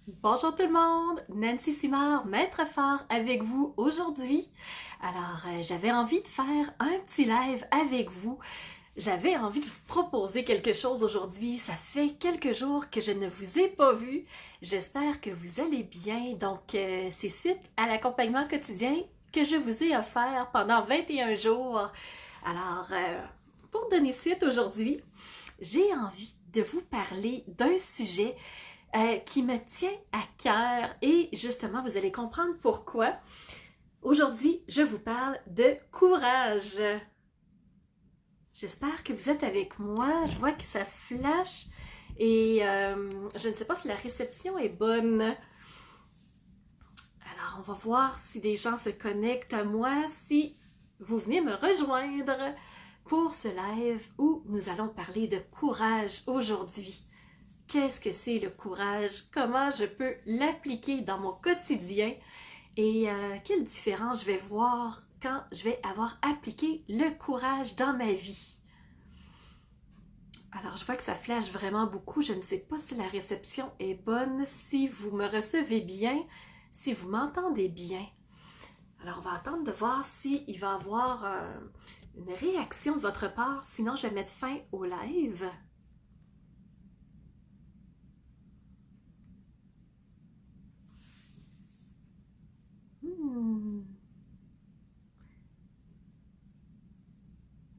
Bonjour tout le monde, Nancy Simard, maître phare avec vous aujourd'hui. Alors, j'avais envie de faire un petit live avec vous. J'avais envie de vous proposer quelque chose aujourd'hui. Ça fait quelques jours que je ne vous ai pas vu. J'espère que vous allez bien. Donc, c'est suite à l'accompagnement quotidien que je vous ai offert pendant 21 jours. Alors, pour donner suite aujourd'hui, j'ai envie de vous parler d'un sujet qui me tient à cœur et justement, vous allez comprendre pourquoi. Aujourd'hui, je vous parle de courage. J'espère que vous êtes avec moi. Je vois que ça flash et je ne sais pas si la réception est bonne. Alors, on va voir si des gens se connectent à moi, si vous venez me rejoindre pour ce live où nous allons parler de courage aujourd'hui. Qu'est-ce que c'est le courage? Comment je peux l'appliquer dans mon quotidien? Et quelle différence je vais voir quand je vais avoir appliqué le courage dans ma vie? Alors, je vois que ça flash vraiment beaucoup. Je ne sais pas si la réception est bonne, si vous me recevez bien, si vous m'entendez bien. Alors, on va attendre de voir s'il va y avoir une réaction de votre part. Sinon, je vais mettre fin au live. Hmm.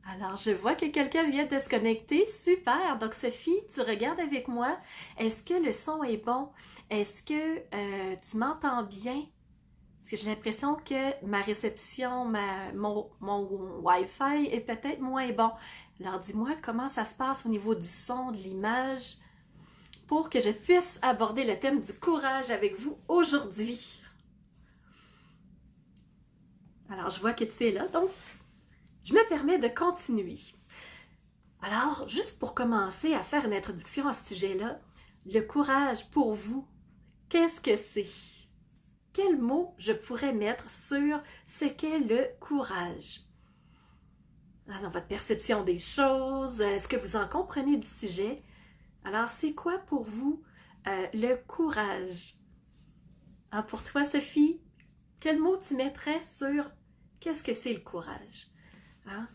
Alors, je vois que quelqu'un vient de se connecter. Super! Donc, Sophie, tu regardes avec moi. Est-ce que le son est bon? Est-ce que tu m'entends bien? Parce que j'ai l'impression que ma réception, mon Wi-Fi est peut-être moins bon. Alors, dis-moi comment ça se passe au niveau du son, de l'image, pour que je puisse aborder le thème du courage avec vous aujourd'hui. Alors, je vois que tu es là, donc je me permets de continuer. Alors, juste pour commencer à faire une introduction à ce sujet-là, le courage pour vous, qu'est-ce que c'est? Quel mot je pourrais mettre sur ce qu'est le courage? Dans votre perception des choses, est-ce que vous en comprenez du sujet? Alors, c'est quoi pour vous le courage? Pour toi, Sophie, quel mot tu mettrais sur qu'est-ce que c'est le courage? Hein?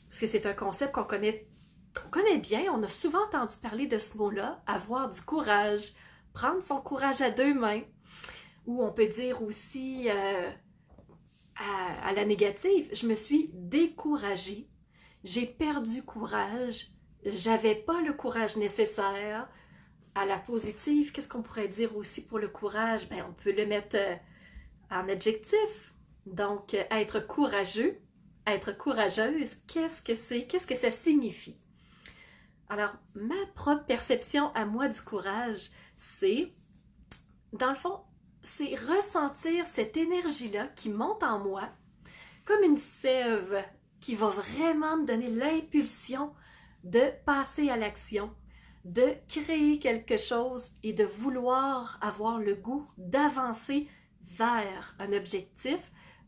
Parce que c'est un concept qu'on connaît bien, on a souvent entendu parler de ce mot-là, avoir du courage, prendre son courage à deux mains, ou on peut dire aussi à la négative, je me suis découragée, j'ai perdu courage, j'avais pas le courage nécessaire. À la positive, qu'est-ce qu'on pourrait dire aussi pour le courage? Ben, on peut le mettre en adjectif. Donc, être courageux, être courageuse, qu'est-ce que c'est? Qu'est-ce que ça signifie? Alors, ma propre perception à moi du courage, c'est, dans le fond, c'est ressentir cette énergie-là qui monte en moi, comme une sève qui va vraiment me donner l'impulsion de passer à l'action, de créer quelque chose et de vouloir avoir le goût d'avancer vers un objectif,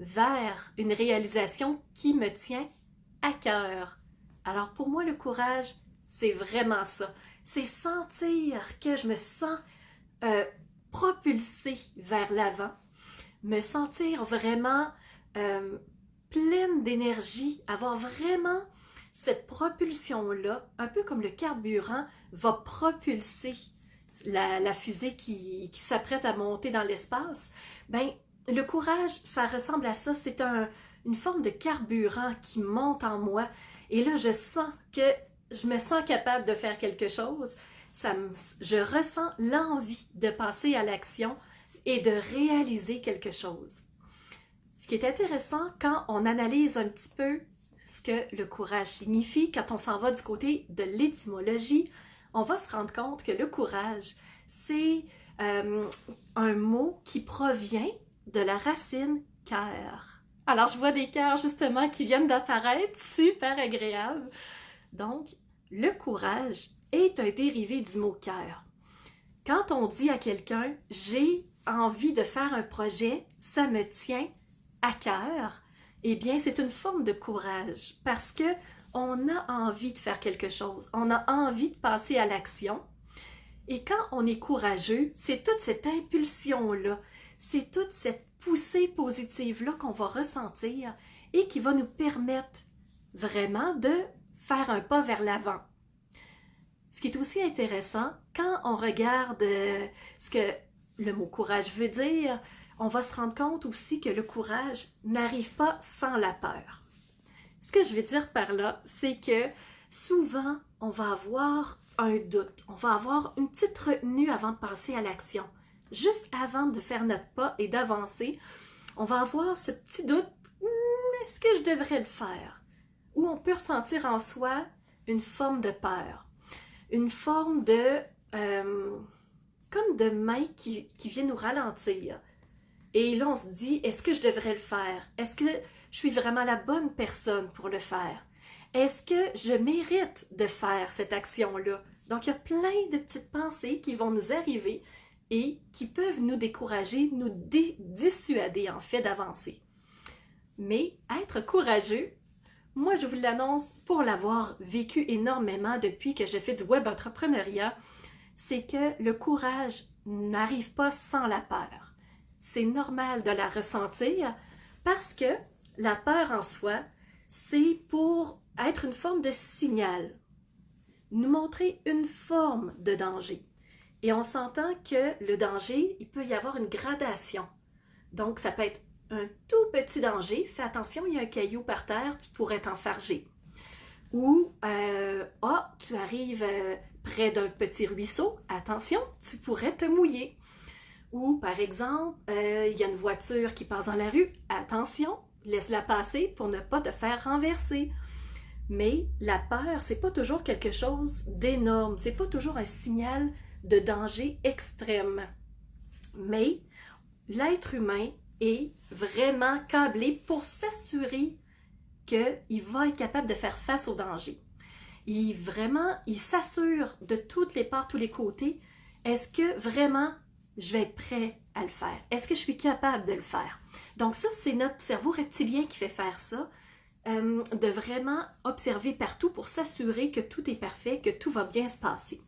vers une réalisation qui me tient à cœur. Alors pour moi, le courage, c'est vraiment ça. C'est sentir que je me sens euh, propulsée vers l'avant, me sentir vraiment euh, pleine d'énergie, avoir vraiment cette propulsion-là, un peu comme le carburant, va propulser la fusée qui s'apprête à monter dans l'espace. Ben, le courage, ça ressemble à ça. C'est une forme de carburant qui monte en moi. Et là, je me sens capable de faire quelque chose. Je ressens l'envie de passer à l'action et de réaliser quelque chose. Ce qui est intéressant quand on analyse un petit peu ce que le courage signifie, quand on s'en va du côté de l'étymologie, on va se rendre compte que le courage, c'est un mot qui provient de la racine cœur. Alors, je vois des cœurs justement qui viennent d'apparaître, super agréable. Donc, le courage est un dérivé du mot cœur. Quand on dit à quelqu'un « j'ai envie de faire un projet, ça me tient à cœur », eh bien, c'est une forme de courage parce que on a envie de faire quelque chose, on a envie de passer à l'action Et quand on est courageux, c'est toute cette impulsion-là, c'est toute cette poussée positive-là qu'on va ressentir et qui va nous permettre vraiment de faire un pas vers l'avant. Ce qui est aussi intéressant, quand on regarde ce que le mot courage veut dire, on va se rendre compte aussi que le courage n'arrive pas sans la peur. Ce que je veux dire par là, c'est que souvent, on va avoir un doute, on va avoir une petite retenue avant de passer à l'action. Juste avant de faire notre pas et d'avancer, on va avoir ce petit doute, est-ce que je devrais le faire? Ou on peut ressentir en soi une forme de peur, une forme de, comme de main qui vient nous ralentir. Et là, on se dit, est-ce que je devrais le faire? Est-ce que je suis vraiment la bonne personne pour le faire? Est-ce que je mérite de faire cette action-là? Donc, il y a plein de petites pensées qui vont nous arriver et qui peuvent nous décourager, nous dissuader en fait d'avancer. Mais être courageux, moi je vous l'annonce pour l'avoir vécu énormément depuis que je fais du web entrepreneuriat, c'est que le courage n'arrive pas sans la peur. C'est normal de la ressentir parce que la peur en soi, c'est pour être une forme de signal, nous montrer une forme de danger. Et on s'entend que le danger, il peut y avoir une gradation. Donc, ça peut être un tout petit danger. Fais attention, il y a un caillou par terre, tu pourrais t'enfarger. Ou, tu arrives près d'un petit ruisseau, attention, tu pourrais te mouiller. Ou, par exemple, il y a une voiture qui passe dans la rue, attention, laisse-la passer pour ne pas te faire renverser. Mais la peur, c'est pas toujours quelque chose d'énorme, c'est pas toujours un signal de danger extrême. Mais l'être humain est vraiment câblé pour s'assurer qu'il va être capable de faire face au danger. Il s'assure de toutes les parts, tous les côtés. Est-ce que vraiment je vais être prêt à le faire? Est-ce que je suis capable de le faire? Donc ça, c'est notre cerveau reptilien qui fait faire ça, de vraiment observer partout pour s'assurer que tout est parfait, que tout va bien se passer.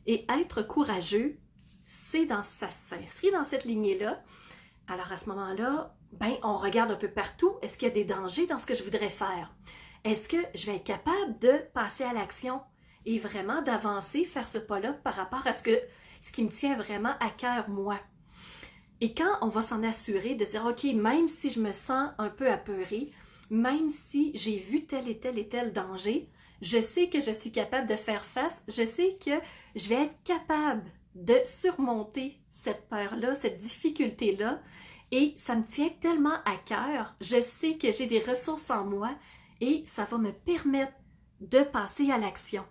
Et être courageux, ça s'inscrit dans cette lignée-là. Alors à ce moment-là, on regarde un peu partout. Est-ce qu'il y a des dangers dans ce que je voudrais faire? Est-ce que je vais être capable de passer à l'action et vraiment d'avancer, faire ce pas-là par rapport à ce qui me tient vraiment à cœur, moi? Et quand on va s'en assurer de dire, OK, même si je me sens un peu apeurée, même si j'ai vu tel et tel et tel danger, je sais que je suis capable de faire face, je sais que je vais être capable de surmonter cette peur-là, cette difficulté-là, et ça me tient tellement à cœur, je sais que j'ai des ressources en moi et ça va me permettre de passer à l'action.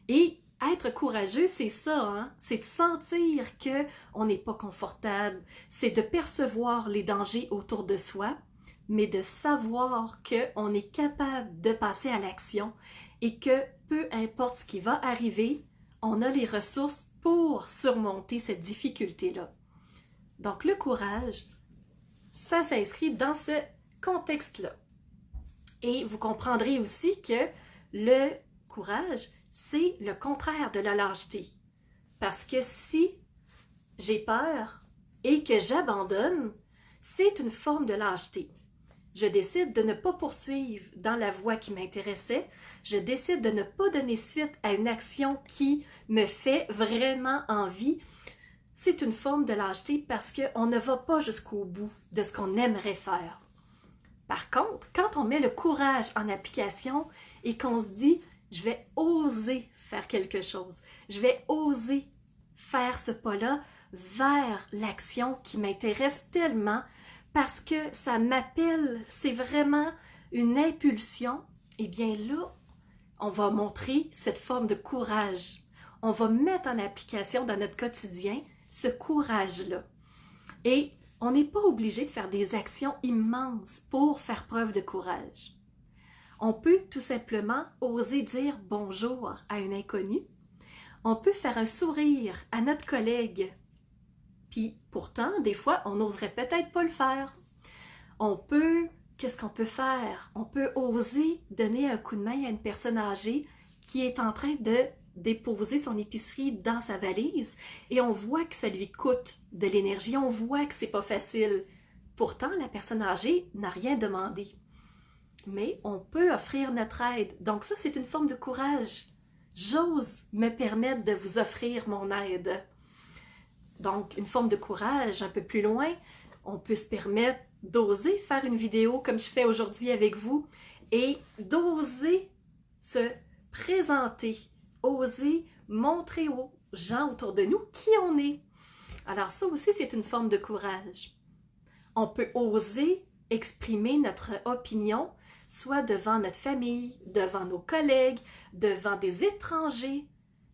Et être courageux, c'est ça, hein? C'est de sentir qu'on n'est pas confortable, c'est de percevoir les dangers autour de soi, mais de savoir qu'on est capable de passer à l'action et que peu importe ce qui va arriver, on a les ressources pour surmonter cette difficulté-là. Donc le courage, ça s'inscrit dans ce contexte-là. Et vous comprendrez aussi que le courage, c'est le contraire de la lâcheté. Parce que si j'ai peur et que j'abandonne, c'est une forme de lâcheté. Je décide de ne pas poursuivre dans la voie qui m'intéressait. Je décide de ne pas donner suite à une action qui me fait vraiment envie. C'est une forme de lâcheté parce qu'on ne va pas jusqu'au bout de ce qu'on aimerait faire. Par contre, quand on met le courage en application et qu'on se dit « je vais oser faire quelque chose, je vais oser faire ce pas-là vers l'action qui m'intéresse tellement », parce que ça m'appelle, c'est vraiment une impulsion, eh bien là, on va montrer cette forme de courage. On va mettre en application dans notre quotidien ce courage-là. Et on n'est pas obligé de faire des actions immenses pour faire preuve de courage. On peut tout simplement oser dire bonjour à une inconnue. On peut faire un sourire à notre collègue. Puis pourtant, des fois, on n'oserait peut-être pas le faire. Qu'est-ce qu'on peut faire? On peut oser donner un coup de main à une personne âgée qui est en train de déposer son épicerie dans sa valise et on voit que ça lui coûte de l'énergie, on voit que c'est pas facile. Pourtant, la personne âgée n'a rien demandé. Mais on peut offrir notre aide. Donc ça, c'est une forme de courage. J'ose me permettre de vous offrir mon aide. Donc, une forme de courage un peu plus loin, on peut se permettre d'oser faire une vidéo comme je fais aujourd'hui avec vous et d'oser se présenter, oser montrer aux gens autour de nous qui on est. Alors ça aussi, c'est une forme de courage. On peut oser exprimer notre opinion, soit devant notre famille, devant nos collègues, devant des étrangers.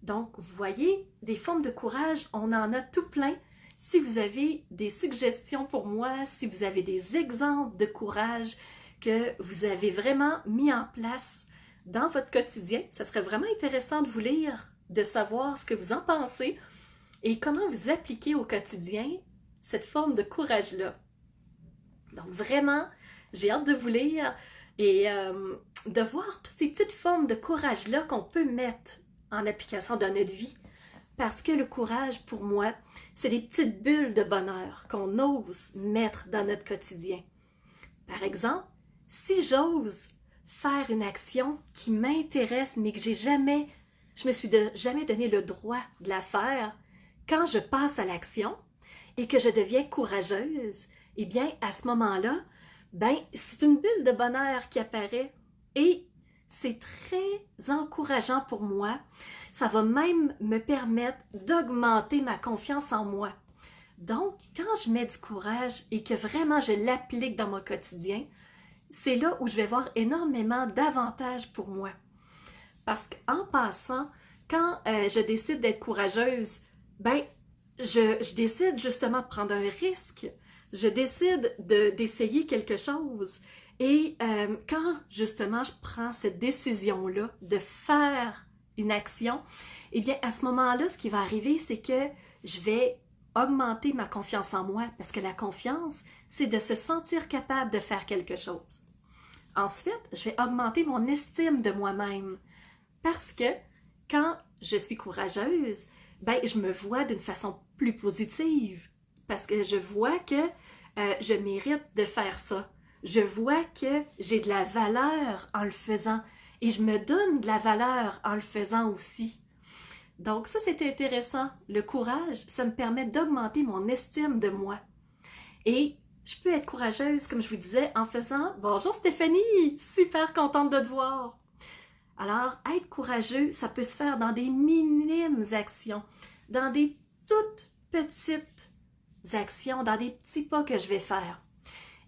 Donc, vous voyez, des formes de courage, on en a tout plein. Si vous avez des suggestions pour moi, si vous avez des exemples de courage que vous avez vraiment mis en place dans votre quotidien, ça serait vraiment intéressant de vous lire, de savoir ce que vous en pensez et comment vous appliquez au quotidien cette forme de courage-là. Donc vraiment, j'ai hâte de vous lire et de voir toutes ces petites formes de courage-là qu'on peut mettre en application dans notre vie. Parce que le courage, pour moi, c'est des petites bulles de bonheur qu'on ose mettre dans notre quotidien. Par exemple, si j'ose faire une action qui m'intéresse mais que je me suis jamais donné le droit de la faire, quand je passe à l'action et que je deviens courageuse, eh bien, à ce moment-là, c'est une bulle de bonheur qui apparaît et c'est très encourageant pour moi. Ça va même me permettre d'augmenter ma confiance en moi. Donc, quand je mets du courage et que vraiment je l'applique dans mon quotidien, c'est là où je vais voir énormément d'avantages pour moi. Parce qu'en passant, quand je décide d'être courageuse, je décide justement de prendre un risque. Je décide d'essayer quelque chose. Et quand justement je prends cette décision-là de faire une action, eh bien à ce moment-là, ce qui va arriver, c'est que je vais augmenter ma confiance en moi. Parce que la confiance, c'est de se sentir capable de faire quelque chose. Ensuite, je vais augmenter mon estime de moi-même. Parce que quand je suis courageuse, je me vois d'une façon plus positive. Parce que je vois que je mérite de faire ça. Je vois que j'ai de la valeur en le faisant. Et je me donne de la valeur en le faisant aussi. Donc ça, c'est intéressant. Le courage, ça me permet d'augmenter mon estime de moi. Et je peux être courageuse, comme je vous disais, en faisant « Bonjour Stéphanie, super contente de te voir ». Alors, être courageux, ça peut se faire dans des minimes actions, dans des toutes petites actions, dans des petits pas que je vais faire.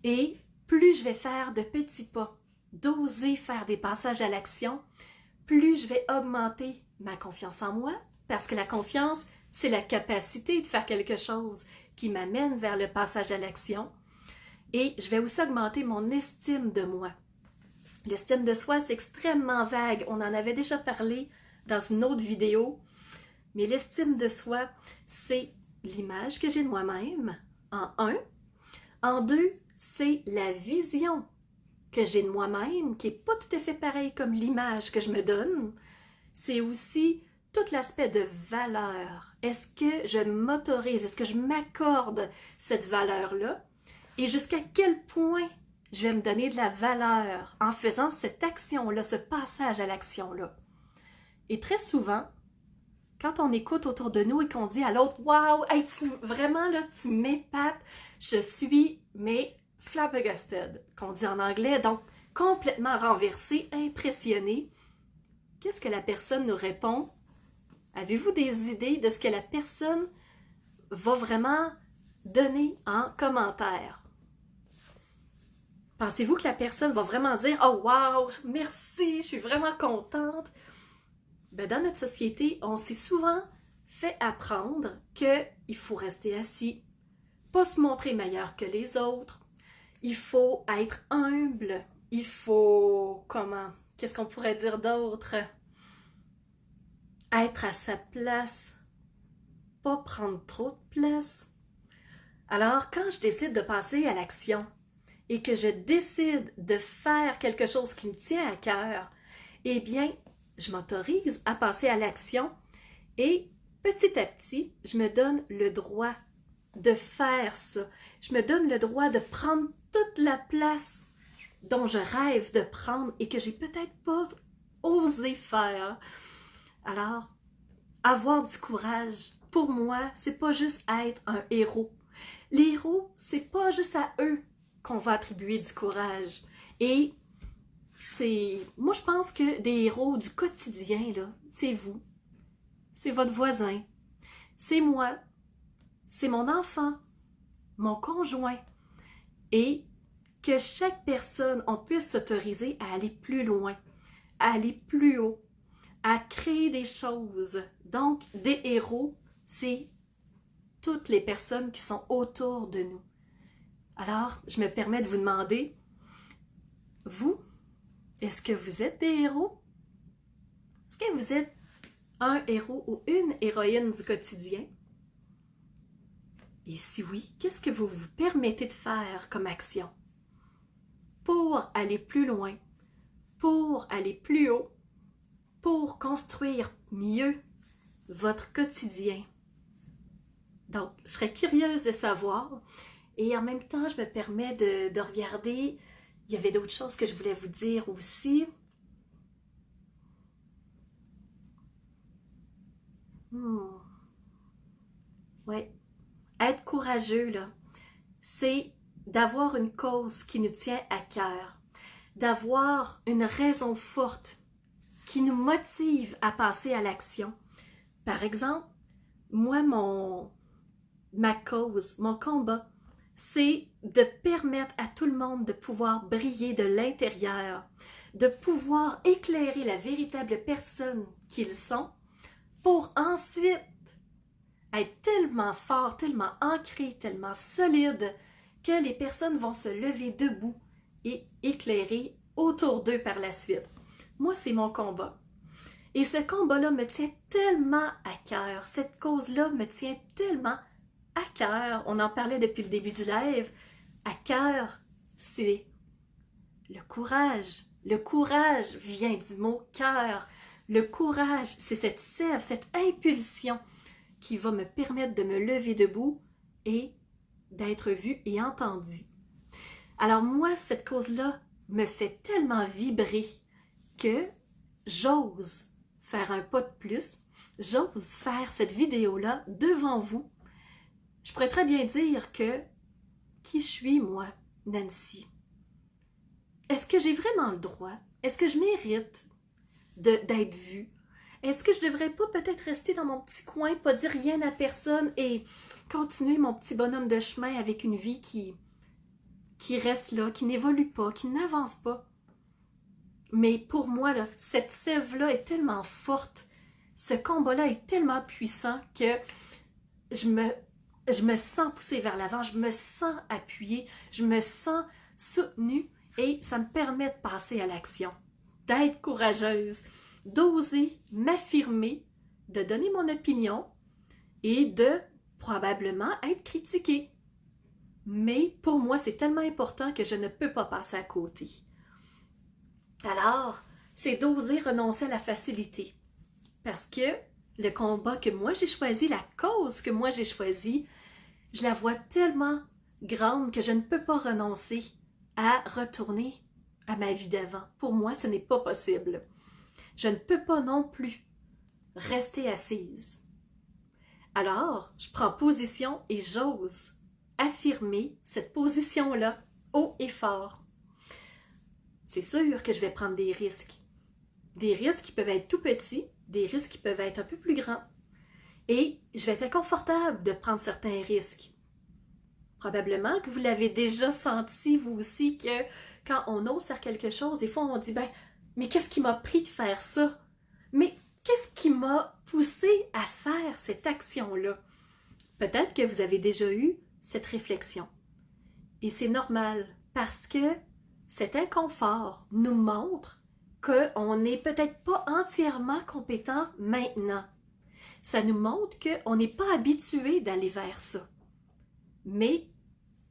Et plus je vais faire de petits pas, d'oser faire des passages à l'action, plus je vais augmenter ma confiance en moi, parce que la confiance, c'est la capacité de faire quelque chose qui m'amène vers le passage à l'action. Et je vais aussi augmenter mon estime de moi. L'estime de soi, c'est extrêmement vague. On en avait déjà parlé dans une autre vidéo. Mais l'estime de soi, c'est l'image que j'ai de moi-même, en un. En deux, c'est la vision que j'ai de moi-même, qui n'est pas tout à fait pareil comme l'image que je me donne. C'est aussi tout l'aspect de valeur. Est-ce que je m'autorise, est-ce que je m'accorde cette valeur-là? Et jusqu'à quel point je vais me donner de la valeur en faisant cette action-là, ce passage à l'action-là. Et très souvent, quand on écoute autour de nous et qu'on dit à l'autre « Wow, hey, vraiment, là, tu m'épates, je suis, mais flabbergasted », qu'on dit en anglais, donc complètement renversé, impressionné. Qu'est-ce que la personne nous répond? Avez-vous des idées de ce que la personne va vraiment donner en commentaire? Pensez-vous que la personne va vraiment dire « Oh wow, merci, je suis vraiment contente ». Dans notre société, on s'est souvent fait apprendre qu'il faut rester assis, pas se montrer meilleur que les autres, il faut être humble, il faut, qu'est-ce qu'on pourrait dire d'autre? Être à sa place, pas prendre trop de place. Alors, quand je décide de passer à l'action et que je décide de faire quelque chose qui me tient à cœur, eh bien, je m'autorise à passer à l'action et petit à petit, je me donne le droit de faire ça. Je me donne le droit de prendre toute la place dont je rêve de prendre et que j'ai peut-être pas osé faire. Alors, avoir du courage, pour moi, c'est pas juste être un héros. Les héros, c'est pas juste à eux qu'on va attribuer du courage. Et moi je pense que des héros du quotidien, là, c'est vous, c'est votre voisin, c'est moi, c'est mon enfant, mon conjoint. Et que chaque personne, on puisse s'autoriser à aller plus loin, à aller plus haut, à créer des choses. Donc, des héros, c'est toutes les personnes qui sont autour de nous. Alors, je me permets de vous demander, vous, est-ce que vous êtes des héros? Est-ce que vous êtes un héros ou une héroïne du quotidien? Et si oui, qu'est-ce que vous vous permettez de faire comme action pour aller plus loin, pour aller plus haut, pour construire mieux votre quotidien? Donc, je serais curieuse de savoir et en même temps, je me permets de regarder. Il y avait d'autres choses que je voulais vous dire aussi. Ouais. Être courageux, là, c'est d'avoir une cause qui nous tient à cœur, d'avoir une raison forte qui nous motive à passer à l'action. Par exemple, moi, ma cause, mon combat, c'est de permettre à tout le monde de pouvoir briller de l'intérieur, de pouvoir éclairer la véritable personne qu'ils sont pour ensuite être tellement fort, tellement ancré, tellement solide que les personnes vont se lever debout et éclairer autour d'eux par la suite. Moi, c'est mon combat. Et ce combat-là me tient tellement à cœur. Cette cause-là me tient tellement à cœur. On en parlait depuis le début du live. À cœur, c'est le courage. Le courage vient du mot cœur. Le courage, c'est cette sève, cette impulsion qui va me permettre de me lever debout et d'être vue et entendue. Alors moi, cette cause-là me fait tellement vibrer que j'ose faire un pas de plus, j'ose faire cette vidéo-là devant vous. Je pourrais très bien dire que qui je suis, moi, Nancy? Est-ce que j'ai vraiment le droit? Est-ce que je mérite d'être vue? Est-ce que je devrais pas peut-être rester dans mon petit coin, pas dire rien à personne et continuer mon petit bonhomme de chemin avec une vie qui reste là, qui n'évolue pas, qui n'avance pas? Mais pour moi, là, cette sève-là est tellement forte, ce combat-là est tellement puissant que je me sens poussée vers l'avant, je me sens appuyée, je me sens soutenue et ça me permet de passer à l'action, d'être courageuse, d'oser m'affirmer, de donner mon opinion et de probablement être critiquée. Mais pour moi, c'est tellement important que je ne peux pas passer à côté. Alors, c'est d'oser renoncer à la facilité. Parce que le combat que moi j'ai choisi, la cause que moi j'ai choisie, je la vois tellement grande que je ne peux pas renoncer à retourner à ma vie d'avant. Pour moi, ce n'est pas possible. Je ne peux pas non plus rester assise. Alors, je prends position et j'ose affirmer cette position-là haut et fort. C'est sûr que je vais prendre des risques. Des risques qui peuvent être tout petits, des risques qui peuvent être un peu plus grands. Et je vais être inconfortable de prendre certains risques. Probablement que vous l'avez déjà senti, vous aussi, que quand on ose faire quelque chose, des fois on dit, mais qu'est-ce qui m'a pris de faire ça? Mais qu'est-ce qui m'a poussé à faire cette action-là? Peut-être que vous avez déjà eu cette réflexion. Et c'est normal parce que cet inconfort nous montre qu'on n'est peut-être pas entièrement compétent maintenant. Ça nous montre qu'on n'est pas habitué d'aller vers ça. Mais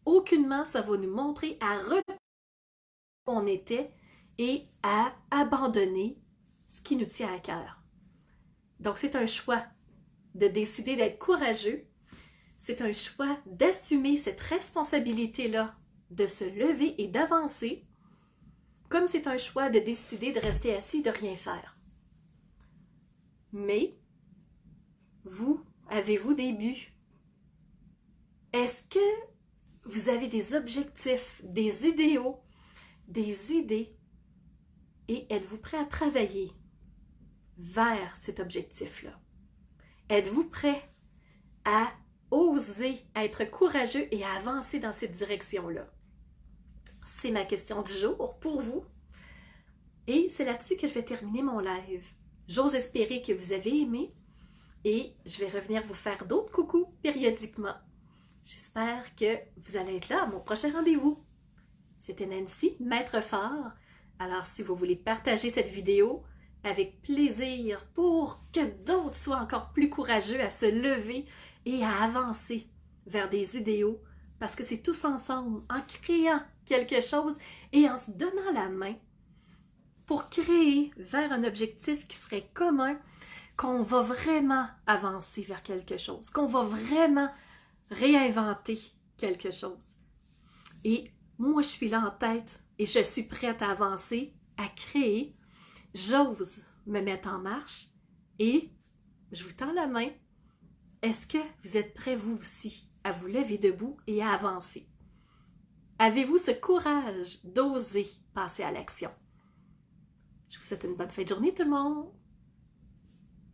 aucunement ça va nous montrer à retourner où on était et à abandonner ce qui nous tient à cœur. Donc, c'est un choix de décider d'être courageux. C'est un choix d'assumer cette responsabilité-là, de se lever et d'avancer, comme c'est un choix de décider de rester assis et de rien faire. Mais, vous, avez-vous des buts? Est-ce que vous avez des objectifs, des idéaux, des idées, et êtes-vous prêt à travailler vers cet objectif-là? Êtes-vous prêt à oser être courageux et à avancer dans cette direction-là? C'est ma question du jour pour vous. Et c'est là-dessus que je vais terminer mon live. J'ose espérer que vous avez aimé et je vais revenir vous faire d'autres coucous périodiquement. J'espère que vous allez être là à mon prochain rendez-vous. C'était Nancy, Maître Fort. Alors, si vous voulez partager cette vidéo, avec plaisir pour que d'autres soient encore plus courageux à se lever et à avancer vers des idéaux, parce que c'est tous ensemble, en créant quelque chose et en se donnant la main pour créer vers un objectif qui serait commun, qu'on va vraiment avancer vers quelque chose, qu'on va vraiment réinventer quelque chose. Et moi, je suis là en tête et je suis prête à avancer, à créer. J'ose me mettre en marche et je vous tends la main. Est-ce que vous êtes prêts, vous aussi, à vous lever debout et à avancer? Avez-vous ce courage d'oser passer à l'action? Je vous souhaite une bonne fin de journée, tout le monde!